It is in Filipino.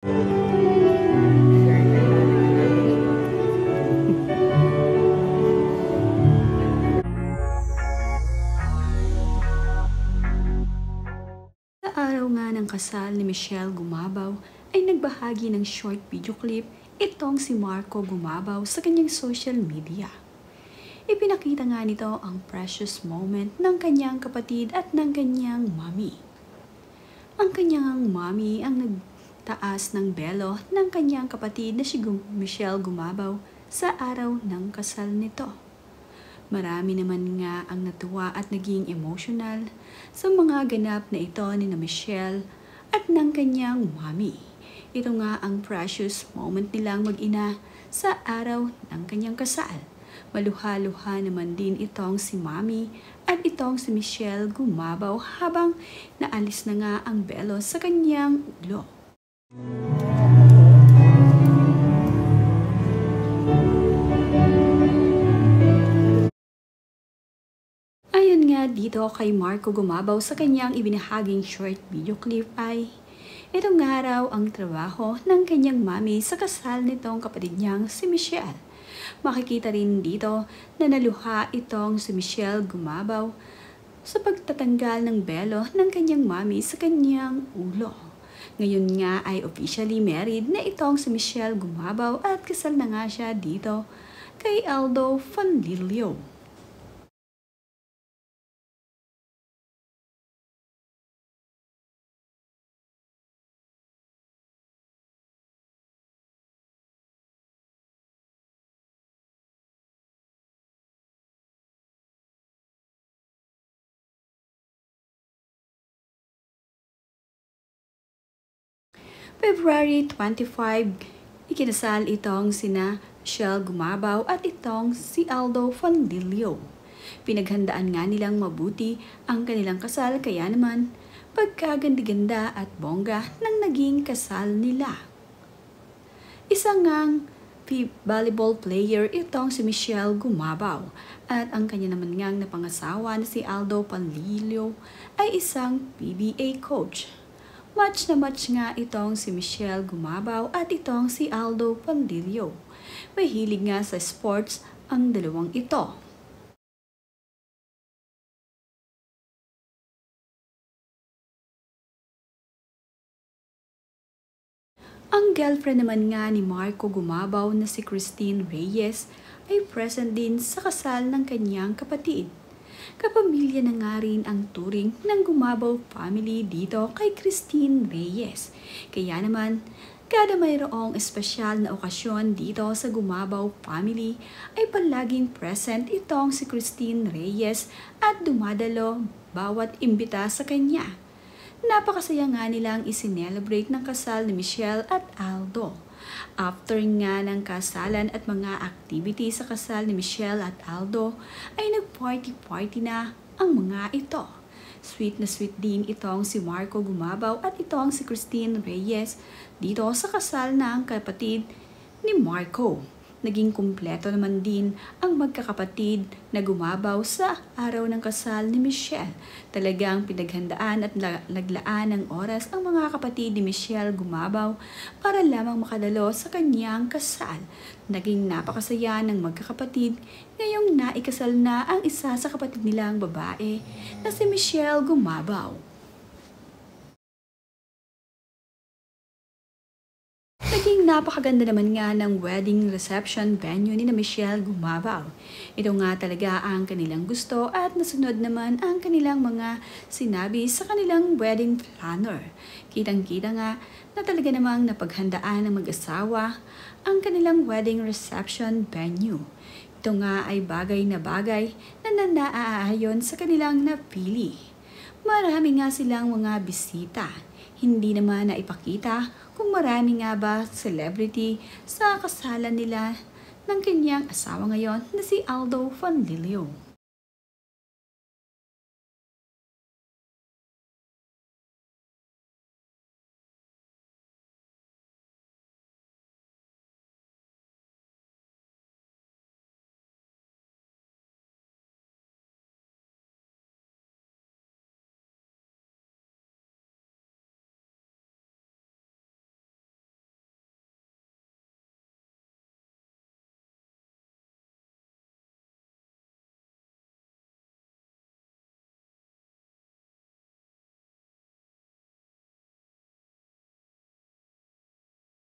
Sa araw nga ng kasal ni Michelle Gumabaw ay nagbahagi ng short video clip itong si Marco Gumabaw sa kanyang social media. Ipinakita nga nito ang precious moment ng kanyang kapatid at ng kanyang mommy. Ang kanyang mommy ang nagtaas ng belo ng kanyang kapatid na si Michelle Gumabaw sa araw ng kasal nito. Marami naman nga ang natuwa at naging emotional sa mga ganap na ito ni Michelle at ng kanyang mommy. Ito nga ang precious moment nilang mag-ina sa araw ng kanyang kasal. Maluha-luha naman din itong si mommy at itong si Michelle Gumabaw habang naalis na nga ang belo sa kanyang ulo. Ayon nga dito kay Marco Gumabaw sa kanyang ibinahaging short video clip ay itong nga raw ang trabaho ng kanyang mami sa kasal nitong kapatid niyang si Michelle. Makikita rin dito na naluha itong si Michelle Gumabaw sa pagtatanggal ng belo ng kanyang mami sa kanyang ulo. Ngayon nga ay officially married na itong si Michelle Gumabaw at kasal na nga siya dito kay Aldo Fanlilio. February 25, ikinasal itong sina Michelle Gumabaw at itong si Aldo Fanlilio. Pinaghandaan nga nilang mabuti ang kanilang kasal kaya naman pagkaganda-ganda at bongga ng naging kasal nila. Isang ngang volleyball player itong si Michelle Gumabaw at ang kanya naman ngang napangasawa na si Aldo Fanlilio ay isang PBA coach. Match na match nga itong si Michelle Gumabaw at itong si Aldo Fanlilio. May hilig nga sa sports ang dalawang ito. Ang girlfriend naman nga ni Marco Gumabaw na si Christine Reyes ay present din sa kasal ng kanyang kapatid. Kapamilya na nga rin ang turing ng Gumabaw family dito kay Christine Reyes. Kaya naman, kada mayroong espesyal na okasyon dito sa Gumabaw family ay palaging present itong si Christine Reyes at dumadalo bawat imbita sa kanya. Napakasaya nga nilang isinelebrate ng kasal ni Michelle at Aldo. After nga ng kasalan at mga activity sa kasal ni Michelle at Aldo, ay nag-party-party na ang mga ito. Sweet na sweet din itong si Marco Gumabaw at itong si Christine Reyes dito sa kasal ng kapatid ni Marco. Naging kumpleto naman din ang magkakapatid na Gumabaw sa araw ng kasal ni Michelle. Talagang pinaghandaan at naglaan ng oras ang mga kapatid ni Michelle Gumabaw para lamang makadalo sa kanyang kasal. Naging napakasaya ng magkakapatid ngayong naikasal na ang isa sa kapatid nilang babae na si Michelle Gumabaw. Naging napakaganda naman nga ng wedding reception venue ni na Michelle Gumabaw. Ito nga talaga ang kanilang gusto at nasunod naman ang kanilang mga sinabi sa kanilang wedding planner. Kitang-kita nga na talaga namang napaghandaan ng mag-asawa ang kanilang wedding reception venue. Ito nga ay bagay na naaayon sa kanilang napili. Marami nga silang mga bisita. Hindi naman naipakita kung marami nga ba celebrity sa kasalan nila ng kanyang asawa ngayon na si Aldo Fanlilio.